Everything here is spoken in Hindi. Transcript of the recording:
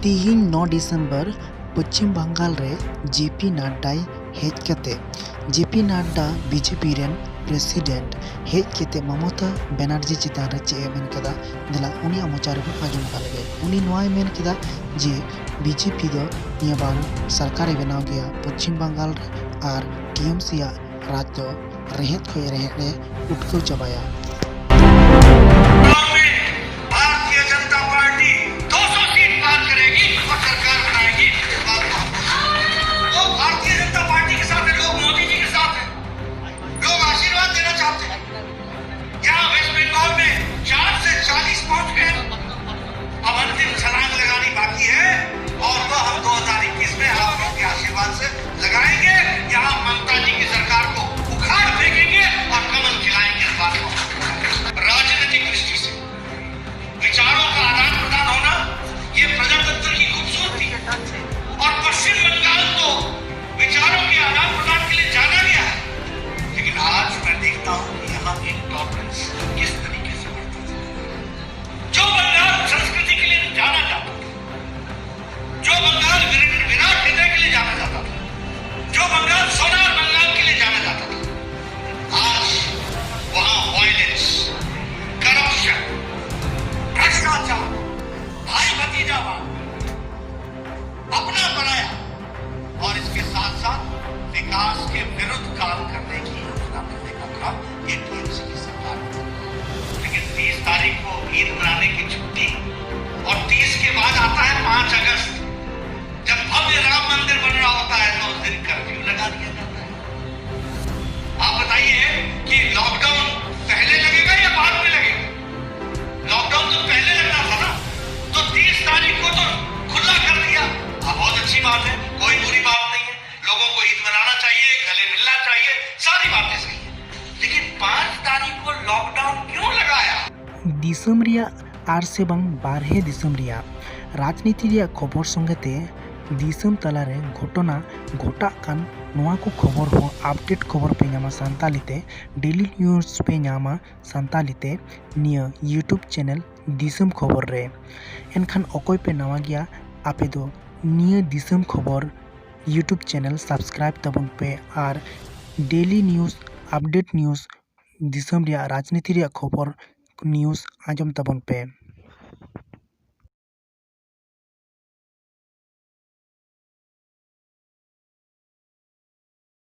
तिहिन 9 डिसेम्बर पश्चिम बंगाल रे जेपी नाड्डा हेज कते जेपी नाड्डा बीजेपी रेन प्रेसिडेंट हेज कते ममता बनर्जी चितान रे चे मेन कदा दिला उनी मोचा रे आजम काले उनी नोय मेन कदा जे बीजेपी दो निया बार सरकार बनाव गया पश्चिम बंगाल रे और टीएमसी राज दो रेहत खोय रे उठको चबाया। बाकी है और वो हम 2021 में आप लोगों के आशीर्वाद से लगाएंगे। यहाँ ममता जी की सरकार को उखाड़ फेंकेंगे और कमल खिलाएंगे। इस बात को राजनीतिक दृष्टि से विचारों का आदान प्रदान होना ये प्रजातंत्र की खूबसूरती है और पश्चिम बंगाल तो विचारों के आदान प्रदान के लिए जाना गया है। लेकिन आज मैं देखता हूँ कि यहाँ एक टॉलरेंस किस तरीके से बढ़ता है। जो बंगाल संस्कृति के लिए जाना जाता है, जो बंगाल विराट हृदय के लिए जाना जाता था, जो बंगाल सोनार बंगाल के लिए जाना जाता था, आज वहां वायलेंस, करप्शन, भ्रष्टाचार, भाई भतीजावाद, अपना बनाया और इसके साथ साथ विकास के विरुद्ध काम करने की योजना करने का काम ये टीएमसी की सरकार है। लेकिन 30 तारीख को ईद मनाने की छुट्टी और 30 के बाद आता है 5 अगस्त, जब भव्य राम मंदिर बन रहा होता है तो उस दिन कर्फ्यू लगा दिया जाता है। आप बताइए कि लॉकडाउन पहले लगेगा या बाद में लगेगा? लॉकडाउन तो पहले लगना था ना, तो 30 तारीख को तो खुला कर दिया। बहुत अच्छी बात है, कोई बुरी बात नहीं है। लोगों को ईद मनाना चाहिए, गले मिलना चाहिए, सारी बातें सही है। लेकिन 5 तारीख को लॉकडाउन क्यों लगाया? दिसम रिया आर से बंग 12 दिसम रिया राजनीति रिया खबर संगते दिसम तलारे घटना घटा कान नोआ को खबर हो अपडेट खबर पे नामा सांतालीते डेली न्यूज पे नामा सांतालीते निया यूट्यूब चैनल दिसम खबर रे एनखान अकोय पे नवा गया आपे दो निया दिसम खबर यूट्यूब चैनल सब्सक्राइब तबन पे और डेली न्यूज अपडेट न्यूज दिसम रिया राजनीति रिया खबर न्यूज आजम तबन पे।